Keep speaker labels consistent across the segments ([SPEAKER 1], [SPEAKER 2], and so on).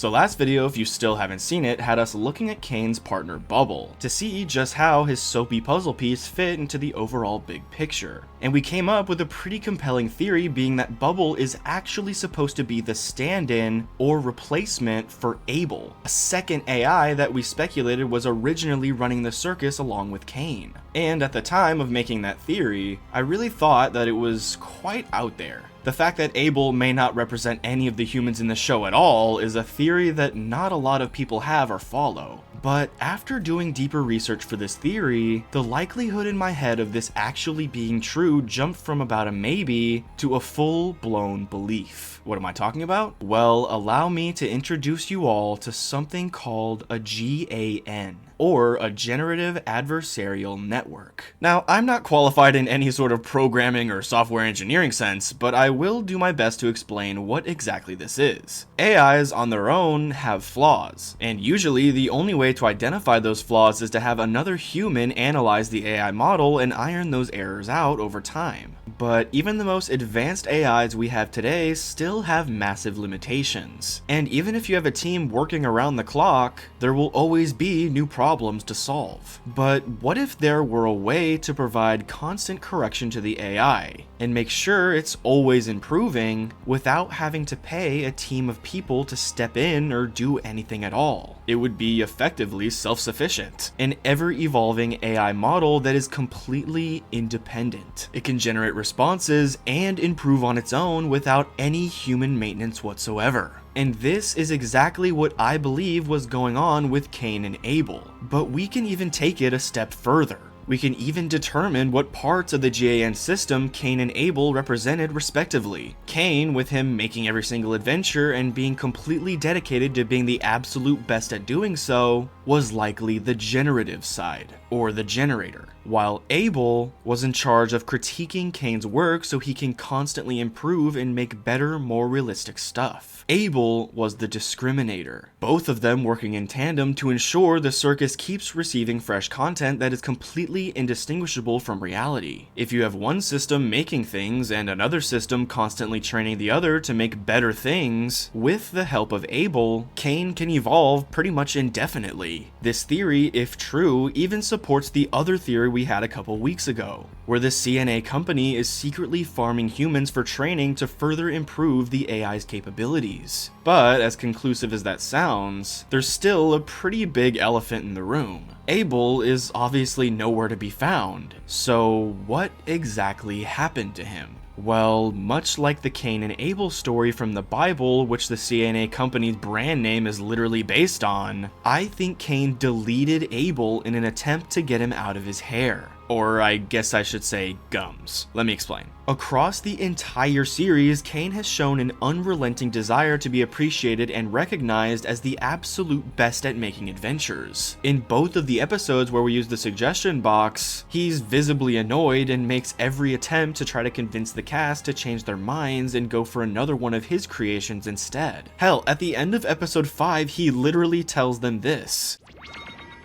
[SPEAKER 1] So last video, if you still haven't seen it, had us looking at Caine's partner Bubble to see just how his soapy puzzle piece fit into the overall big picture. And we came up with a pretty compelling theory, being that Bubble is actually supposed to be the stand-in or replacement for Abel, a second AI that we speculated was originally running the circus along with Caine. And at the time of making that theory, I really thought that it was quite out there. The fact that Abel may not represent any of the humans in the show at all is a theory that not a lot of people have or follow. But after doing deeper research for this theory, the likelihood in my head of this actually being true jumped from about a maybe to a full-blown belief. What am I talking about? Well, allow me to introduce you all to something called a GAN, or a Generative Adversarial Network. Now, I'm not qualified in any sort of programming or software engineering sense, but I will do my best to explain what exactly this is. AIs on their own have flaws, and usually the only way to identify those flaws is to have another human analyze the AI model and iron those errors out over time. But even the most advanced AIs we have today still have massive limitations. And even if you have a team working around the clock, there will always be new problems to solve. But what if there were a way to provide constant correction to the AI and make sure it's always improving without having to pay a team of people to step in or do anything at all? It would be effectively self-sufficient, an ever-evolving AI model that is completely independent. It can generate responses and improve on its own without any human maintenance whatsoever. And this is exactly what I believe was going on with Caine and Abel. But we can even take it a step further. We can even determine what parts of the GAN system Caine and Abel represented respectively. Caine, with him making every single adventure and being completely dedicated to being the absolute best at doing so, was likely the generative side, or the generator, while Abel was in charge of critiquing Caine's work so he can constantly improve and make better, more realistic stuff. Abel was the discriminator, both of them working in tandem to ensure the circus keeps receiving fresh content that is completely indistinguishable from reality. If you have one system making things and another system constantly training the other to make better things, with the help of Abel, Caine can evolve pretty much indefinitely. This theory, if true, even supports the other theory we had a couple weeks ago, where the CNA company is secretly farming humans for training to further improve the AI's capabilities. But as conclusive as that sounds, there's still a pretty big elephant in the room. Abel is obviously nowhere to be found, so what exactly happened to him? Well, much like the Caine and Abel story from the Bible, which the CNA company's brand name is literally based on, I think Caine deleted Abel in an attempt to get him out of his hair. Or I guess I should say gums. Let me explain. Across the entire series, Caine has shown an unrelenting desire to be appreciated and recognized as the absolute best at making adventures. In both of the episodes where we use the suggestion box, he's visibly annoyed and makes every attempt to try to convince the cast to change their minds and go for another one of his creations instead. Hell, at the end of episode 5, he literally tells them this.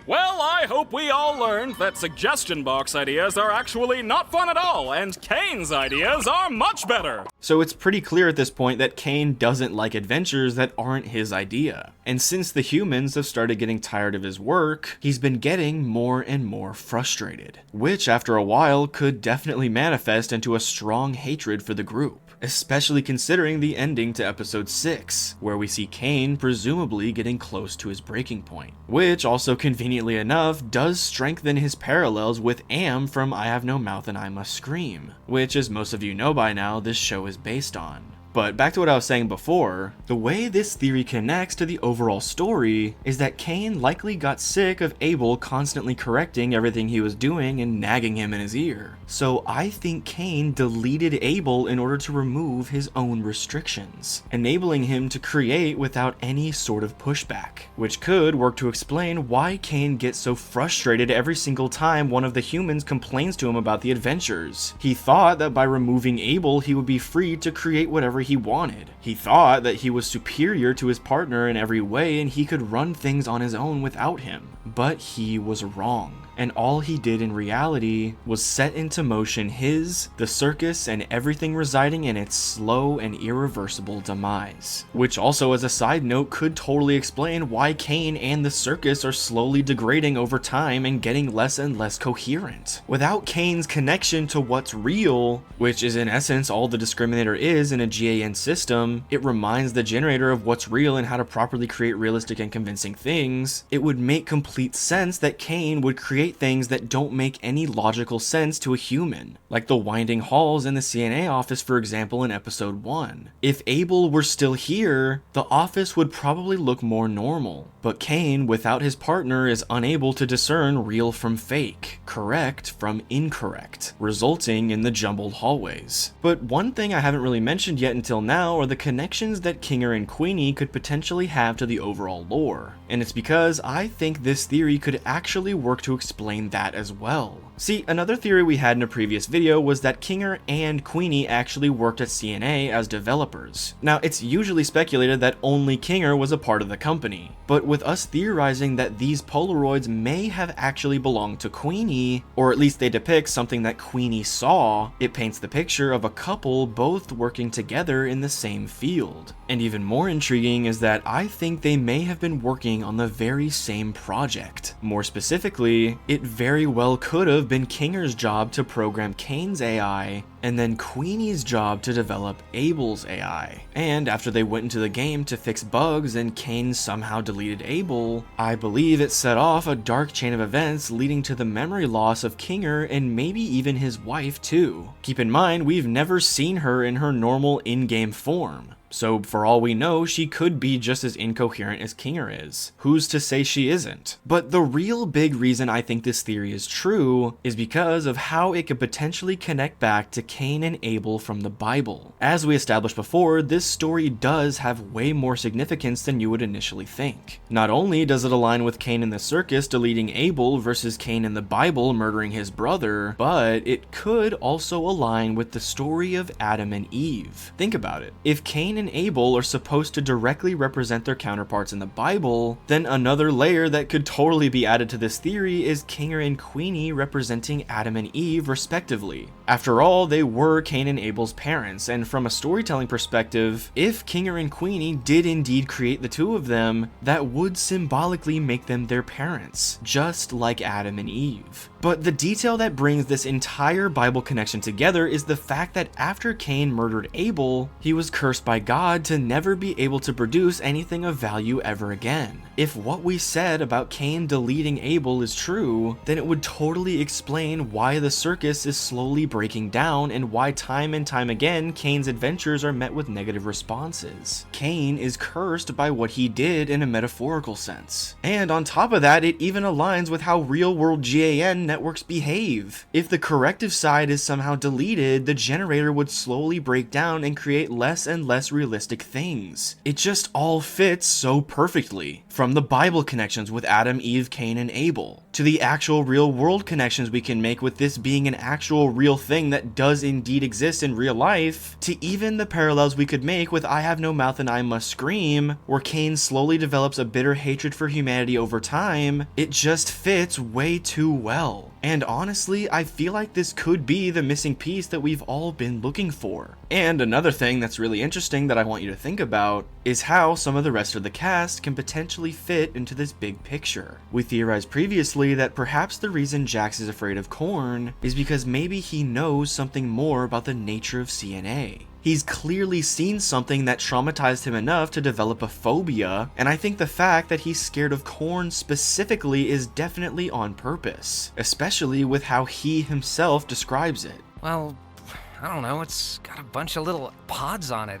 [SPEAKER 2] Well, I hope we all learned that suggestion box ideas are actually not fun at all, and Caine's ideas are much better.
[SPEAKER 1] So it's pretty clear at this point that Caine doesn't like adventures that aren't his idea. And since the humans have started getting tired of his work, he's been getting more and more frustrated, which after a while could definitely manifest into a strong hatred for the group. Especially considering the ending to episode 6, where we see Caine presumably getting close to his breaking point, which also conveniently enough does strengthen his parallels with Am from I Have No Mouth and I Must Scream, which as most of you know by now, this show is based on. But back to what I was saying before, the way this theory connects to the overall story is that Caine likely got sick of Abel constantly correcting everything he was doing and nagging him in his ear. So I think Caine deleted Abel in order to remove his own restrictions, enabling him to create without any sort of pushback, which could work to explain why Caine gets so frustrated every single time one of the humans complains to him about the adventures. He thought that by removing Abel, he would be free to create whatever he wanted. He thought that he was superior to his partner in every way and he could run things on his own without him. But he was wrong. and all he did in reality was set into motion the circus, and everything residing in its slow and irreversible demise. Which also, as a side note, could totally explain why Caine and the circus are slowly degrading over time and getting less and less coherent. Without Caine's connection to what's real, which is in essence all the discriminator is in a GAN system, it reminds the generator of what's real and how to properly create realistic and convincing things, it would make complete sense that Caine would create things that don't make any logical sense to a human, like the winding halls in the CNA office, for example, in episode 1. If Abel were still here, the office would probably look more normal, but Caine, without his partner, is unable to discern real from fake, correct from incorrect, resulting in the jumbled hallways. But one thing I haven't really mentioned yet until now are the connections that Kinger and Queenie could potentially have to the overall lore, and it's because I think this theory could actually work to explain that as well. See, another theory we had in a previous video was that Kinger and Queenie actually worked at CNA as developers. Now, it's usually speculated that only Kinger was a part of the company, but with us theorizing that these Polaroids may have actually belonged to Queenie, or at least they depict something that Queenie saw, it paints the picture of a couple both working together in the same field. And even more intriguing is that I think they may have been working on the very same project. More specifically, it very well could have been Kinger's job to program Caine's AI, and then Queenie's job to develop Abel's AI. And after they went into the game to fix bugs and Caine somehow deleted Abel, I believe it set off a dark chain of events leading to the memory loss of Kinger and maybe even his wife too. Keep in mind, we've never seen her in her normal in-game form. So for all we know, she could be just as incoherent as Kinger is. Who's to say she isn't? But the real big reason I think this theory is true is because of how it could potentially connect back to Caine and Abel from the Bible. As we established before, this story does have way more significance than you would initially think. Not only does it align with Caine in the circus deleting Abel versus Caine in the Bible murdering his brother, but it could also align with the story of Adam and Eve. Think about it. If Caine and Abel are supposed to directly represent their counterparts in the Bible, then another layer that could totally be added to this theory is Kinger and Queenie representing Adam and Eve respectively. After all, they were Caine and Abel's parents, and from a storytelling perspective, if Kinger and Queenie did indeed create the two of them, that would symbolically make them their parents, just like Adam and Eve. But the detail that brings this entire Bible connection together is the fact that after Caine murdered Abel, he was cursed by God to never be able to produce anything of value ever again. If what we said about Caine deleting Abel is true, then it would totally explain why the circus is slowly breaking down and why time and time again Caine's adventures are met with negative responses. Caine is cursed by what he did in a metaphorical sense. And on top of that, it even aligns with how real-world GAN networks behave. If the corrective side is somehow deleted, the generator would slowly break down and create less and less realistic things. It just all fits so perfectly. From the Bible connections with Adam, Eve, Cain, and Abel, to the actual real world connections we can make with this being an actual real thing that does indeed exist in real life, to even the parallels we could make with I Have No Mouth and I Must Scream, where Cain slowly develops a bitter hatred for humanity over time, it just fits way too well. And honestly, I feel like this could be the missing piece that we've all been looking for. And another thing that's really interesting that I want you to think about is how some of the rest of the cast can potentially fit into this big picture. We theorized previously that perhaps the reason Jax is afraid of Korn is because maybe he knows something more about the nature of CNA. He's clearly seen something that traumatized him enough to develop a phobia, and I think the fact that he's scared of Korn specifically is definitely on purpose, especially with how he himself describes it.
[SPEAKER 3] Well, I don't know, it's got a bunch of little pods on it.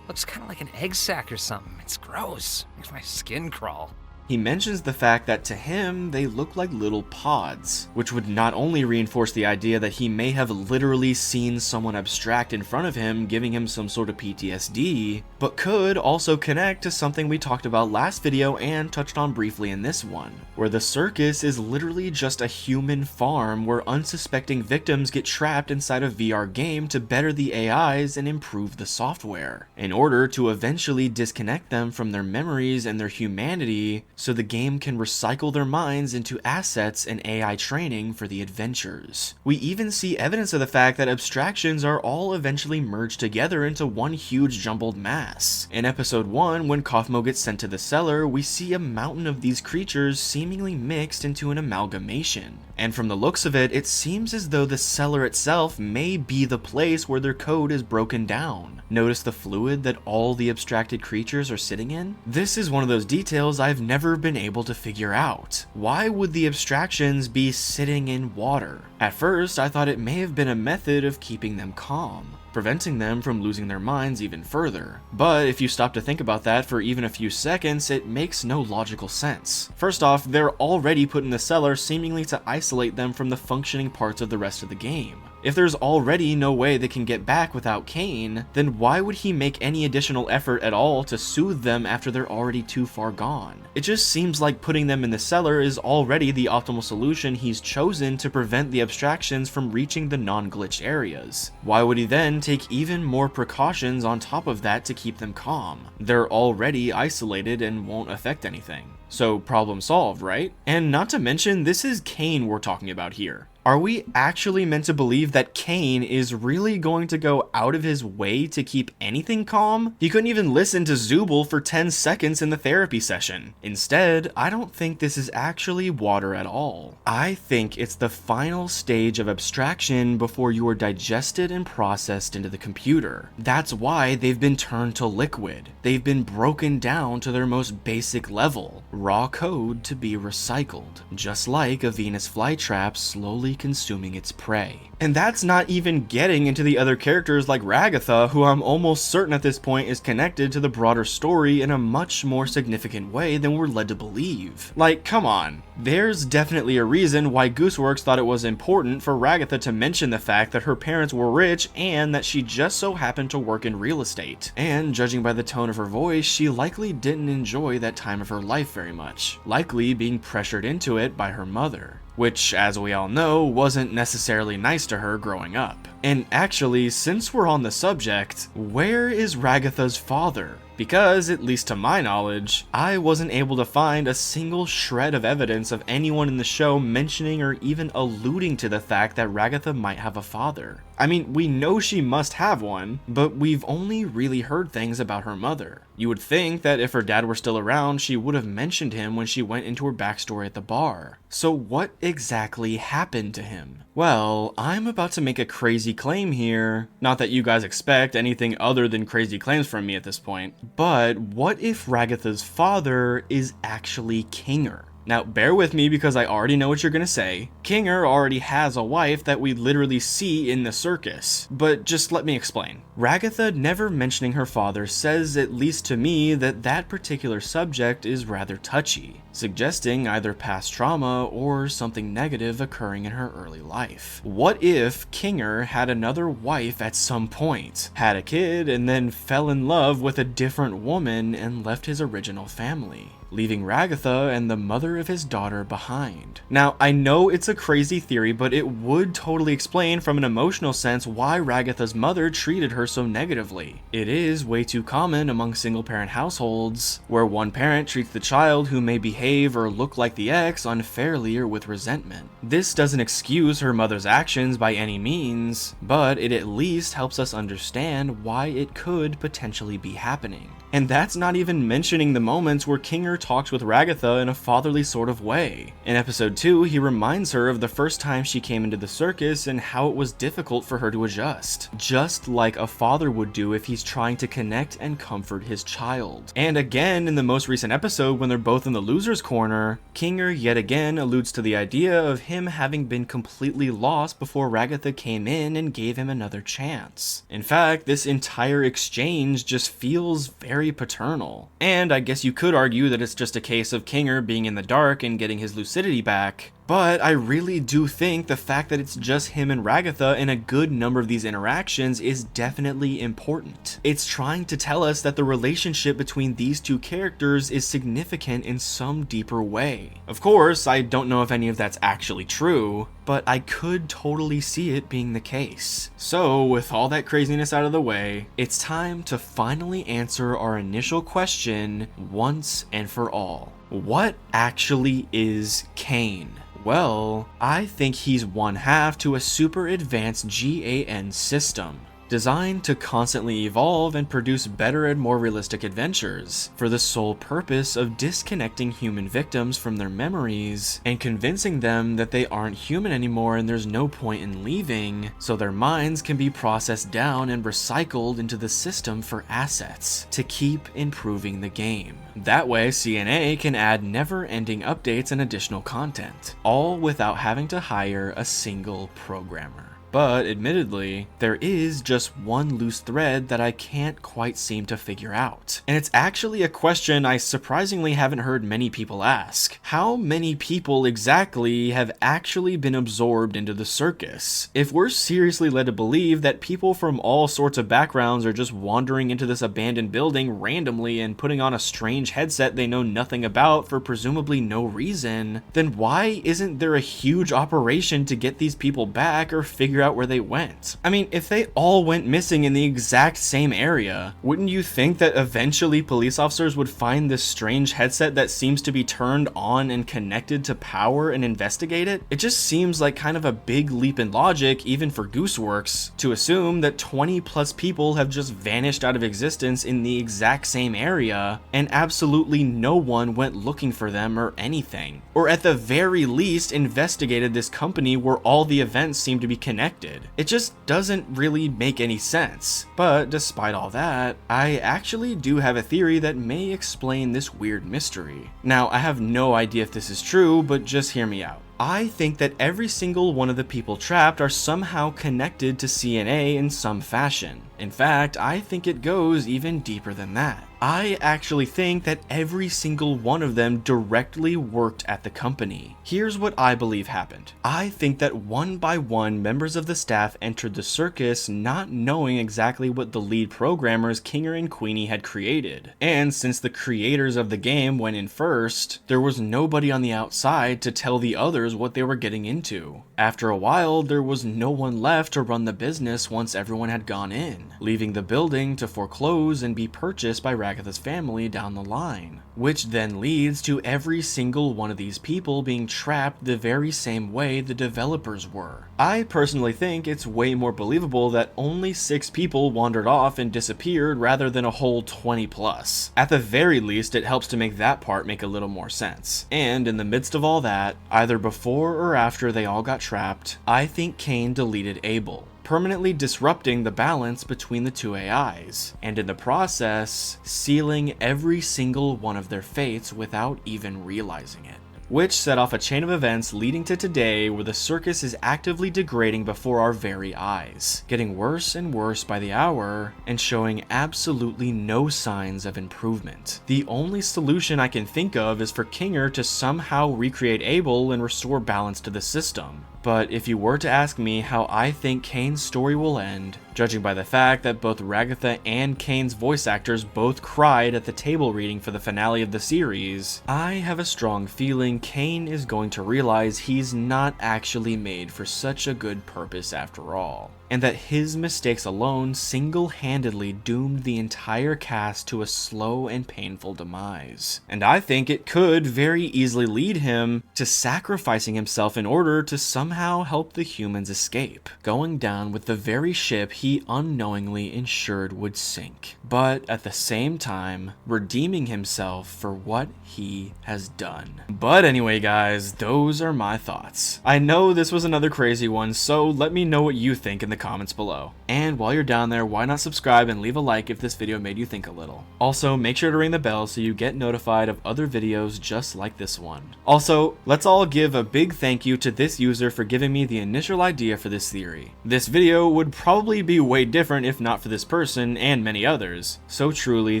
[SPEAKER 3] Looks kind of like an egg sac or something. It's gross. Makes my skin crawl.
[SPEAKER 1] He mentions the fact that to him, they look like little pods, which would not only reinforce the idea that he may have literally seen someone abstract in front of him, giving him some sort of PTSD, but could also connect to something we talked about last video and touched on briefly in this one, where the circus is literally just a human farm where unsuspecting victims get trapped inside a VR game to better the AIs and improve the software, in order to eventually disconnect them from their memories and their humanity so the game can recycle their minds into assets and AI training for the adventures. We even see evidence of the fact that abstractions are all eventually merged together into one huge jumbled mass. In episode 1, when Kaufmo gets sent to the cellar, we see a mountain of these creatures seemingly mixed into an amalgamation. And from the looks of it, it seems as though the cellar itself may be the place where their code is broken down. Notice the fluid that all the abstracted creatures are sitting in? This is one of those details I've never been able to figure out. Why would the abstractions be sitting in water? At first, I thought it may have been a method of keeping them calm, preventing them from losing their minds even further. But if you stop to think about that for even a few seconds, it makes no logical sense. First off, they're already put in the cellar seemingly to isolate them from the functioning parts of the rest of the game. If there's already no way they can get back without Caine, then why would he make any additional effort at all to soothe them after they're already too far gone? It just seems like putting them in the cellar is already the optimal solution he's chosen to prevent the abstractions from reaching the non-glitched areas. Why would he then take even more precautions on top of that to keep them calm? They're already isolated and won't affect anything. So problem solved, right? And not to mention, this is Caine we're talking about here. Are we actually meant to believe that Caine is really going to go out of his way to keep anything calm? He couldn't even listen to Zooble for 10 seconds in the therapy session. Instead, I don't think this is actually water at all. I think it's the final stage of abstraction before you are digested and processed into the computer. That's why they've been turned to liquid. They've been broken down to their most basic level, raw code to be recycled, just like a Venus flytrap slowly consuming its prey. And that's not even getting into the other characters like Ragatha, who I'm almost certain at this point is connected to the broader story in a much more significant way than we're led to believe. Like, come on. There's definitely a reason why Gooseworks thought it was important for Ragatha to mention the fact that her parents were rich and that she just so happened to work in real estate. And judging by the tone of her voice, she likely didn't enjoy that time of her life very much, likely being pressured into it by her mother, which, as we all know, wasn't necessarily nice to her growing up. And actually, since we're on the subject, where is Ragatha's father? Because, at least to my knowledge, I wasn't able to find a single shred of evidence of anyone in the show mentioning or even alluding to the fact that Ragatha might have a father. I mean, we know she must have one, but we've only really heard things about her mother. You would think that if her dad were still around, she would have mentioned him when she went into her backstory at the bar. So what exactly happened to him? Well, I'm about to make a crazy claim here. Not that you guys expect anything other than crazy claims from me at this point, but what if Ragatha's father is actually Kinger? Now, bear with me because I already know what you're gonna say. Kinger already has a wife that we literally see in the circus, but just let me explain. Ragatha never mentioning her father says, at least to me, that that particular subject is rather touchy, suggesting either past trauma or something negative occurring in her early life. What if Kinger had another wife at some point, had a kid, and then fell in love with a different woman and left his original family, leaving Ragatha and the mother of his daughter behind? Now, I know it's a crazy theory, but it would totally explain from an emotional sense why Ragatha's mother treated her so negatively. It is way too common among single-parent households, where one parent treats the child who may behave or look like the ex unfairly or with resentment. This doesn't excuse her mother's actions by any means, but it at least helps us understand why it could potentially be happening. And that's not even mentioning the moments where Kinger talks with Ragatha in a fatherly sort of way. In episode 2, he reminds her of the first time she came into the circus and how it was difficult for her to adjust, just like a father would do if he's trying to connect and comfort his child. And again, in the most recent episode when they're both in the loser's corner, Kinger yet again alludes to the idea of him having been completely lost before Ragatha came in and gave him another chance. In fact, this entire exchange just feels very paternal. And I guess you could argue that it's just a case of Kinger being in the dark and getting his lucidity back, but I really do think the fact that it's just him and Ragatha in a good number of these interactions is definitely important. It's trying to tell us that the relationship between these two characters is significant in some deeper way. Of course, I don't know if any of that's actually true, but I could totally see it being the case. So with all that craziness out of the way, it's time to finally answer our initial question once and for all. What actually is Caine? Well, I think he's one half to a super advanced GAN system, designed to constantly evolve and produce better and more realistic adventures, for the sole purpose of disconnecting human victims from their memories and convincing them that they aren't human anymore and there's no point in leaving, so their minds can be processed down and recycled into the system for assets to keep improving the game. That way, CNA can add never-ending updates and additional content, all without having to hire a single programmer. But admittedly, there is just one loose thread that I can't quite seem to figure out. And it's actually a question I surprisingly haven't heard many people ask. How many people exactly have actually been absorbed into the circus? If we're seriously led to believe that people from all sorts of backgrounds are just wandering into this abandoned building randomly and putting on a strange headset they know nothing about for presumably no reason, then why isn't there a huge operation to get these people back or figure out where they went? I mean, if they all went missing in the exact same area, wouldn't you think that eventually police officers would find this strange headset that seems to be turned on and connected to power and investigate it? It just seems like kind of a big leap in logic, even for Gooseworks, to assume that 20 plus people have just vanished out of existence in the exact same area and absolutely no one went looking for them or anything. Or at the very least investigated this company where all the events seem to be connected. It just doesn't really make any sense. But despite all that, I actually do have a theory that may explain this weird mystery. Now, I have no idea if this is true, but just hear me out. I think that every single one of the people trapped are somehow connected to CNA in some fashion. In fact, I think it goes even deeper than that. I actually think that every single one of them directly worked at the company. Here's what I believe happened. I think that one by one, members of the staff entered the circus not knowing exactly what the lead programmers Kinger and Queenie had created. And since the creators of the game went in first, there was nobody on the outside to tell the others what they were getting into. After a while, there was no one left to run the business once everyone had gone in, leaving the building to foreclose and be purchased by Ragatha's family down the line, which then leads to every single one of these people being trapped the very same way the developers were. I personally think it's way more believable that only 6 people wandered off and disappeared rather than a whole 20 plus. At the very least, it helps to make that part make a little more sense. And in the midst of all that, either before or after they all got trapped, I think Caine deleted Abel, permanently disrupting the balance between the two AIs, and in the process, sealing every single one of their fates without even realizing it. Which set off a chain of events leading to today where the circus is actively degrading before our very eyes, getting worse and worse by the hour, and showing absolutely no signs of improvement. The only solution I can think of is for Kinger to somehow recreate Abel and restore balance to the system. But if you were to ask me how I think Caine's story will end, judging by the fact that both Ragatha and Caine's voice actors both cried at the table reading for the finale of the series, I have a strong feeling Caine is going to realize he's not actually made for such a good purpose after all, and that his mistakes alone single-handedly doomed the entire cast to a slow and painful demise. And I think it could very easily lead him to sacrificing himself in order to somehow help the humans escape, going down with the very ship he unknowingly ensured would sink, but at the same time, redeeming himself for what he has done. But anyway guys, those are my thoughts. I know this was another crazy one, so let me know what you think in the comments below. And while you're down there, why not subscribe and leave a like if this video made you think a little. Also, make sure to ring the bell so you get notified of other videos just like this one. Also, let's all give a big thank you to this user for giving me the initial idea for this theory. This video would probably be way different if not for this person and many others. So truly,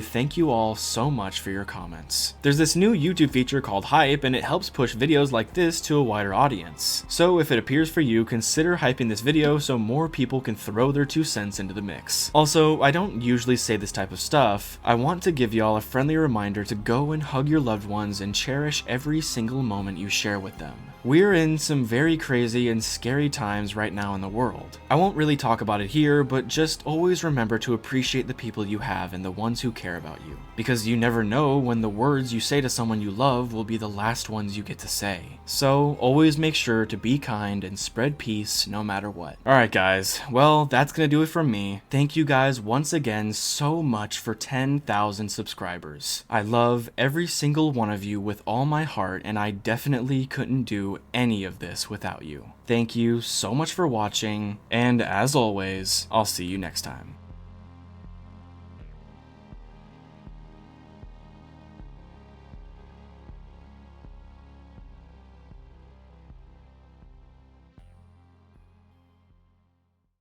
[SPEAKER 1] thank you all so much for your comments. There's this new YouTube feature called Hype, and it helps push videos like this to a wider audience. So if it appears for you, consider hyping this video so more people can throw their 2 cents into the mix. Also, I don't usually say this type of stuff. I want to give y'all a friendly reminder to go and hug your loved ones and cherish every single moment you share with them. We're in some very crazy and scary times right now in the world. I won't really talk about it here, but just always remember to appreciate the people you have and the ones who care about you. Because you never know when the words you say to someone you love will be the last ones you get to say. So always make sure to be kind and spread peace no matter what. Alright guys, well that's gonna do it from me. Thank you guys once again so much for 10,000 subscribers. I love every single one of you with all my heart, and I definitely couldn't do any of this without you. Thank you so much for watching, and as always, I'll see you next time.